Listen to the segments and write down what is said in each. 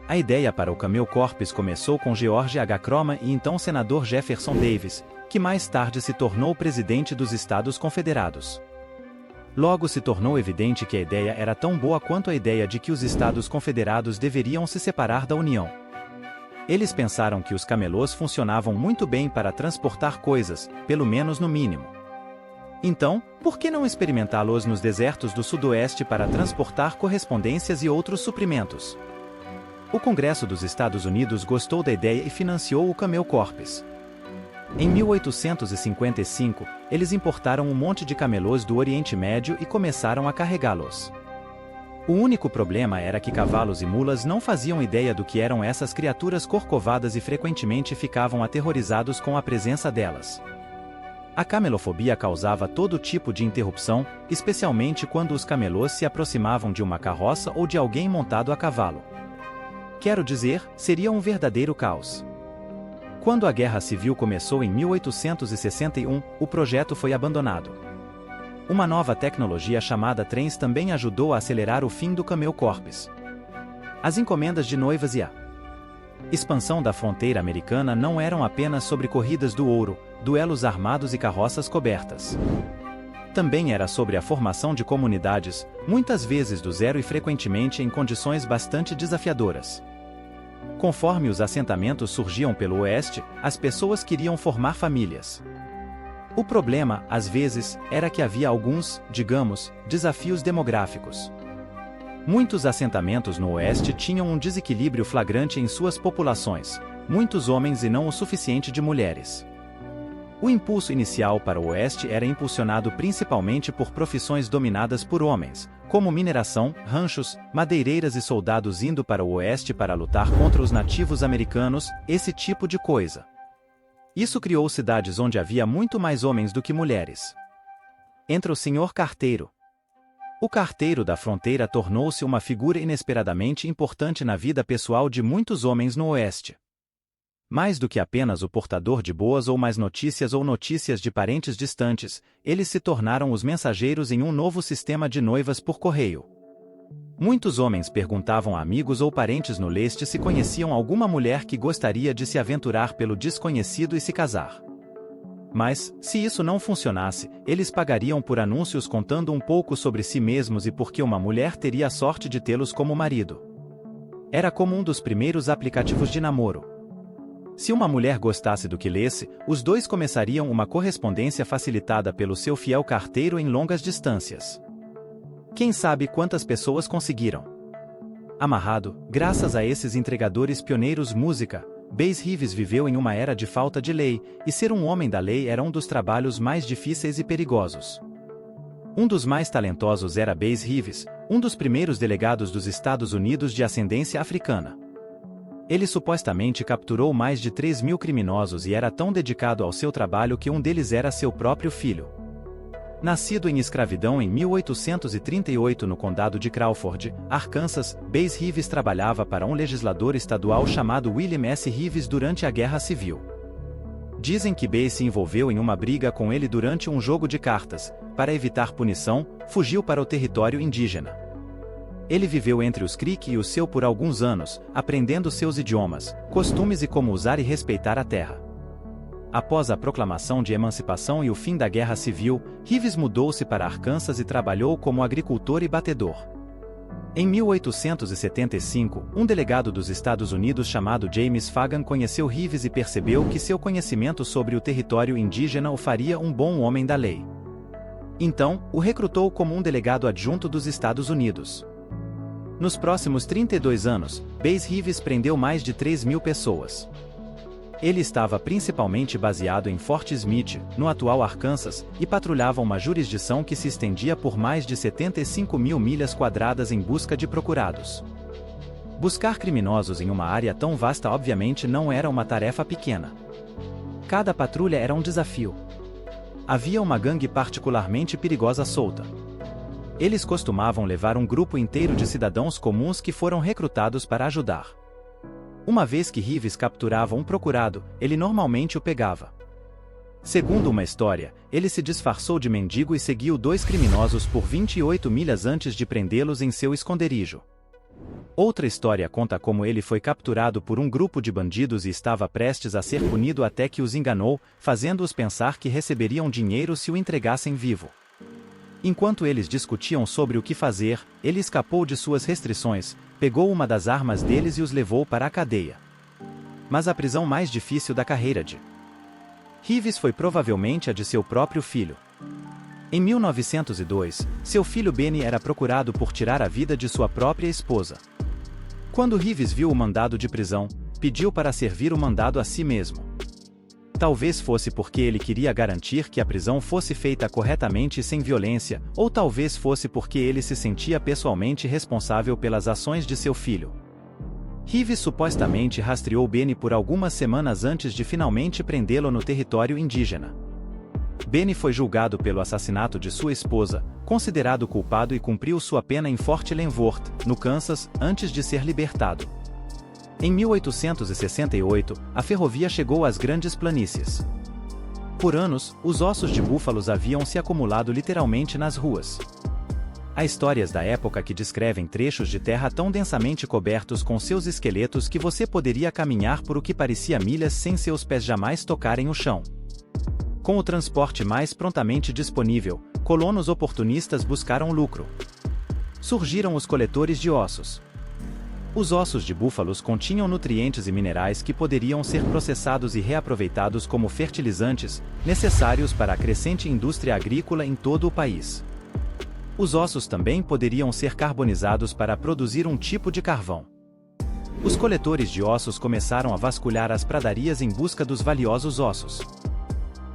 A ideia para o Camel Corps começou com George H. Croman e então senador Jefferson Davis, que mais tarde se tornou presidente dos Estados Confederados. Logo se tornou evidente que a ideia era tão boa quanto a ideia de que os Estados Confederados deveriam se separar da União. Eles pensaram que os camelôs funcionavam muito bem para transportar coisas, pelo menos no mínimo. Então, por que não experimentá-los nos desertos do Sudoeste para transportar correspondências e outros suprimentos? O Congresso dos Estados Unidos gostou da ideia e financiou o Camel Corps. Em 1855, eles importaram um monte de camelôs do Oriente Médio e começaram a carregá-los. O único problema era que cavalos e mulas não faziam ideia do que eram essas criaturas corcovadas e frequentemente ficavam aterrorizados com a presença delas. A camelofobia causava todo tipo de interrupção, especialmente quando os camelôs se aproximavam de uma carroça ou de alguém montado a cavalo. Quero dizer, seria um verdadeiro caos. Quando a Guerra Civil começou em 1861, o projeto foi abandonado. Uma nova tecnologia chamada trens também ajudou a acelerar o fim do Camel Corps. As encomendas de noivas e a expansão da fronteira americana não eram apenas sobre corridas do ouro, duelos armados e carroças cobertas. Também era sobre a formação de comunidades, muitas vezes do zero e frequentemente em condições bastante desafiadoras. Conforme os assentamentos surgiam pelo oeste, as pessoas queriam formar famílias. O problema, às vezes, era que havia alguns, digamos, desafios demográficos. Muitos assentamentos no oeste tinham um desequilíbrio flagrante em suas populações, muitos homens e não o suficiente de mulheres. O impulso inicial para o oeste era impulsionado principalmente por profissões dominadas por homens, como mineração, ranchos, madeireiras e soldados indo para o oeste para lutar contra os nativos americanos, esse tipo de coisa. Isso criou cidades onde havia muito mais homens do que mulheres. Entra o senhor carteiro. O carteiro da fronteira tornou-se uma figura inesperadamente importante na vida pessoal de muitos homens no oeste. Mais do que apenas o portador de boas ou más notícias ou notícias de parentes distantes, eles se tornaram os mensageiros em um novo sistema de noivas por correio. Muitos homens perguntavam a amigos ou parentes no leste se conheciam alguma mulher que gostaria de se aventurar pelo desconhecido e se casar. Mas, se isso não funcionasse, eles pagariam por anúncios contando um pouco sobre si mesmos e por que uma mulher teria a sorte de tê-los como marido. Era como um dos primeiros aplicativos de namoro. Se uma mulher gostasse do que lesse, os dois começariam uma correspondência facilitada pelo seu fiel carteiro em longas distâncias. Quem sabe quantas pessoas conseguiram? Amarrado, graças a esses entregadores pioneiros música, Bass Reeves viveu em uma era de falta de lei, e ser um homem da lei era um dos trabalhos mais difíceis e perigosos. Um dos mais talentosos era Bass Reeves, um dos primeiros delegados dos Estados Unidos de ascendência africana. Ele supostamente capturou mais de 3.000 criminosos e era tão dedicado ao seu trabalho que um deles era seu próprio filho. Nascido em escravidão em 1838 no condado de Crawford, Arkansas, Bass Reeves trabalhava para um legislador estadual chamado William S. Reeves durante a Guerra Civil. Dizem que Bass se envolveu em uma briga com ele durante um jogo de cartas. Para evitar punição, fugiu para o território indígena. Ele viveu entre os Creek e o seu por alguns anos, aprendendo seus idiomas, costumes e como usar e respeitar a terra. Após a proclamação de emancipação e o fim da Guerra Civil, Reeves mudou-se para Arkansas e trabalhou como agricultor e batedor. Em 1875, um delegado dos Estados Unidos chamado James Fagan conheceu Reeves e percebeu que seu conhecimento sobre o território indígena o faria um bom homem da lei. Então, o recrutou como um delegado adjunto dos Estados Unidos. Nos próximos 32 anos, Bass Reeves prendeu mais de 3.000 pessoas. Ele estava principalmente baseado em Fort Smith, no atual Arkansas, e patrulhava uma jurisdição que se estendia por mais de 75.000 milhas quadradas em busca de procurados. Buscar criminosos em uma área tão vasta obviamente não era uma tarefa pequena. Cada patrulha era um desafio. Havia uma gangue particularmente perigosa solta. Eles costumavam levar um grupo inteiro de cidadãos comuns que foram recrutados para ajudar. Uma vez que Reeves capturava um procurado, ele normalmente o pegava. Segundo uma história, ele se disfarçou de mendigo e seguiu 2 criminosos por 28 milhas antes de prendê-los em seu esconderijo. Outra história conta como ele foi capturado por um grupo de bandidos e estava prestes a ser punido até que os enganou, fazendo-os pensar que receberiam dinheiro se o entregassem vivo. Enquanto eles discutiam sobre o que fazer, ele escapou de suas restrições, pegou uma das armas deles e os levou para a cadeia. Mas a prisão mais difícil da carreira de Reeves foi provavelmente a de seu próprio filho. Em 1902, seu filho Benny era procurado por tirar a vida de sua própria esposa. Quando Reeves viu o mandado de prisão, pediu para servir o mandado a si mesmo. Talvez fosse porque ele queria garantir que a prisão fosse feita corretamente e sem violência, ou talvez fosse porque ele se sentia pessoalmente responsável pelas ações de seu filho. Reeves supostamente rastreou Benny por algumas semanas antes de finalmente prendê-lo no território indígena. Benny foi julgado pelo assassinato de sua esposa, considerado culpado e cumpriu sua pena em Fort Leavenworth, no Kansas, antes de ser libertado. Em 1868, a ferrovia chegou às Grandes Planícies. Por anos, os ossos de búfalos haviam se acumulado literalmente nas ruas. Há histórias da época que descrevem trechos de terra tão densamente cobertos com seus esqueletos que você poderia caminhar por o que parecia milhas sem seus pés jamais tocarem o chão. Com o transporte mais prontamente disponível, colonos oportunistas buscaram lucro. Surgiram os coletores de ossos. Os ossos de búfalos continham nutrientes e minerais que poderiam ser processados e reaproveitados como fertilizantes, necessários para a crescente indústria agrícola em todo o país. Os ossos também poderiam ser carbonizados para produzir um tipo de carvão. Os coletores de ossos começaram a vasculhar as pradarias em busca dos valiosos ossos.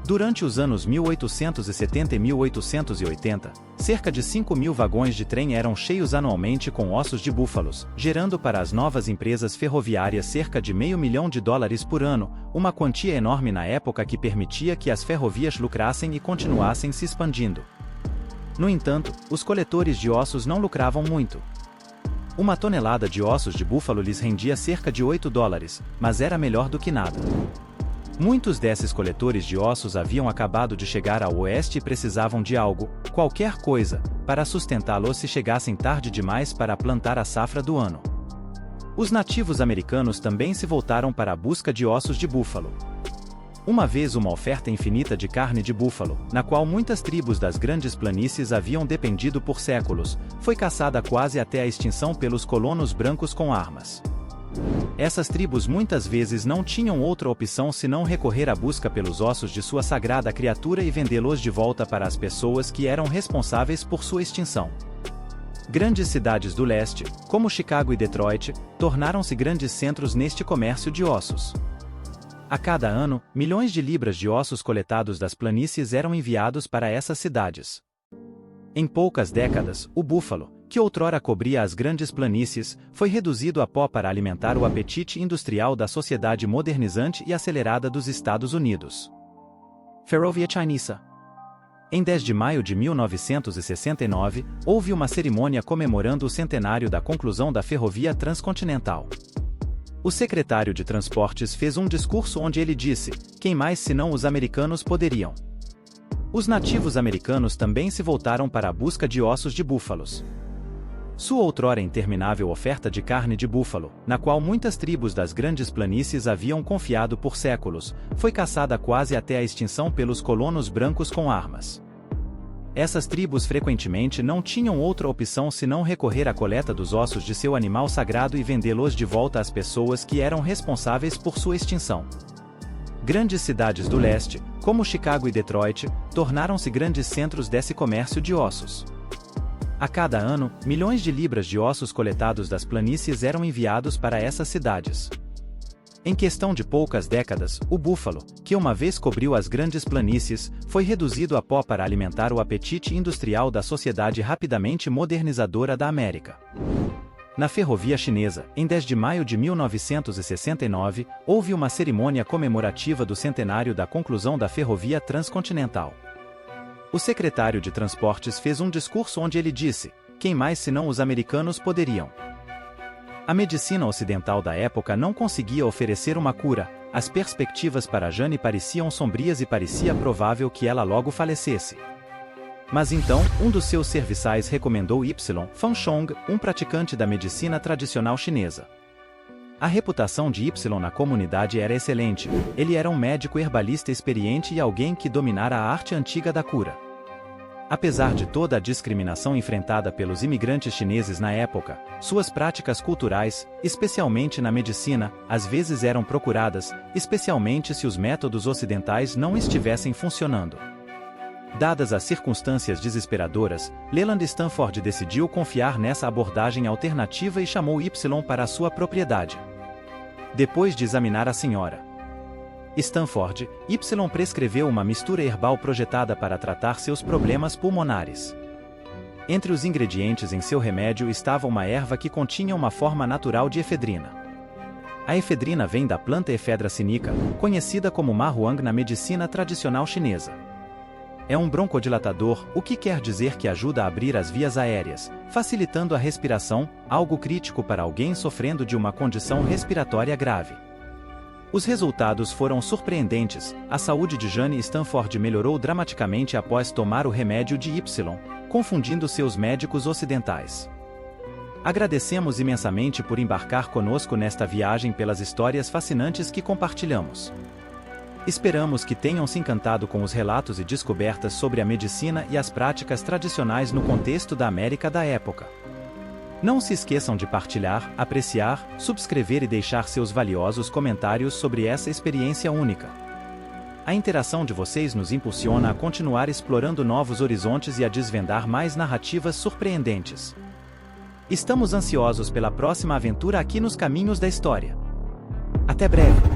Durante os anos 1870 e 1880, cerca de 5.000 vagões de trem eram cheios anualmente com ossos de búfalos, gerando para as novas empresas ferroviárias cerca de $500 milhão por ano, uma quantia enorme na época que permitia que as ferrovias lucrassem e continuassem se expandindo. No entanto, os coletores de ossos não lucravam muito. Uma tonelada de ossos de búfalo lhes rendia cerca de $8, mas era melhor do que nada. Muitos desses coletores de ossos haviam acabado de chegar ao oeste e precisavam de algo, qualquer coisa, para sustentá-los se chegassem tarde demais para plantar a safra do ano. Os nativos americanos também se voltaram para a busca de ossos de búfalo. Uma vez uma oferta infinita de carne de búfalo, na qual muitas tribos das grandes planícies haviam dependido por séculos, foi caçada quase até a extinção pelos colonos brancos com armas. Essas tribos muitas vezes não tinham outra opção senão recorrer à busca pelos ossos de sua sagrada criatura e vendê-los de volta para as pessoas que eram responsáveis por sua extinção. Grandes cidades do leste, como Chicago e Detroit, tornaram-se grandes centros neste comércio de ossos. A cada ano, milhões de libras de ossos coletados das planícies eram enviados para essas cidades. Em poucas décadas, o búfalo, que outrora cobria as grandes planícies, foi reduzido a pó para alimentar o apetite industrial da sociedade modernizante e acelerada dos Estados Unidos. Ferrovia Chinesa. Em 10 de maio de 1969, houve uma cerimônia comemorando o centenário da conclusão da ferrovia transcontinental. O secretário de Transportes fez um discurso onde ele disse: "Quem mais senão os americanos poderiam?" Os nativos americanos também se voltaram para a busca de ossos de búfalos. Sua outrora interminável oferta de carne de búfalo, na qual muitas tribos das grandes planícies haviam confiado por séculos, foi caçada quase até a extinção pelos colonos brancos com armas. Essas tribos frequentemente não tinham outra opção senão recorrer à coleta dos ossos de seu animal sagrado e vendê-los de volta às pessoas que eram responsáveis por sua extinção. Grandes cidades do leste, como Chicago e Detroit, tornaram-se grandes centros desse comércio de ossos. A cada ano, milhões de libras de ossos coletados das planícies eram enviados para essas cidades. Em questão de poucas décadas, o búfalo, que uma vez cobriu as grandes planícies, foi reduzido a pó para alimentar o apetite industrial da sociedade rapidamente modernizadora da América. Na ferrovia chinesa, em 10 de maio de 1969, houve uma cerimônia comemorativa do centenário da conclusão da ferrovia transcontinental. O secretário de Transportes fez um discurso onde ele disse: "Quem mais senão os americanos poderiam?" A medicina ocidental da época não conseguia oferecer uma cura, as perspectivas para Jane pareciam sombrias e parecia provável que ela logo falecesse. Mas então, um dos seus serviçais recomendou Y. Fanchong, um praticante da medicina tradicional chinesa. A reputação de Y na comunidade era excelente, ele era um médico herbalista experiente e alguém que dominara a arte antiga da cura. Apesar de toda a discriminação enfrentada pelos imigrantes chineses na época, suas práticas culturais, especialmente na medicina, às vezes eram procuradas, especialmente se os métodos ocidentais não estivessem funcionando. Dadas as circunstâncias desesperadoras, Leland Stanford decidiu confiar nessa abordagem alternativa e chamou Y para a sua propriedade. Depois de examinar a senhora Stanford, Y prescreveu uma mistura herbal projetada para tratar seus problemas pulmonares. Entre os ingredientes em seu remédio estava uma erva que continha uma forma natural de efedrina. A efedrina vem da planta Ephedra sinica, conhecida como Ma Huang na medicina tradicional chinesa. É um broncodilatador, o que quer dizer que ajuda a abrir as vias aéreas, facilitando a respiração, algo crítico para alguém sofrendo de uma condição respiratória grave. Os resultados foram surpreendentes, a saúde de Jane Stanford melhorou dramaticamente após tomar o remédio de Y, confundindo seus médicos ocidentais. Agradecemos imensamente por embarcar conosco nesta viagem pelas histórias fascinantes que compartilhamos. Esperamos que tenham se encantado com os relatos e descobertas sobre a medicina e as práticas tradicionais no contexto da América da época. Não se esqueçam de partilhar, apreciar, subscrever e deixar seus valiosos comentários sobre essa experiência única. A interação de vocês nos impulsiona a continuar explorando novos horizontes e a desvendar mais narrativas surpreendentes. Estamos ansiosos pela próxima aventura aqui nos Caminhos da História. Até breve!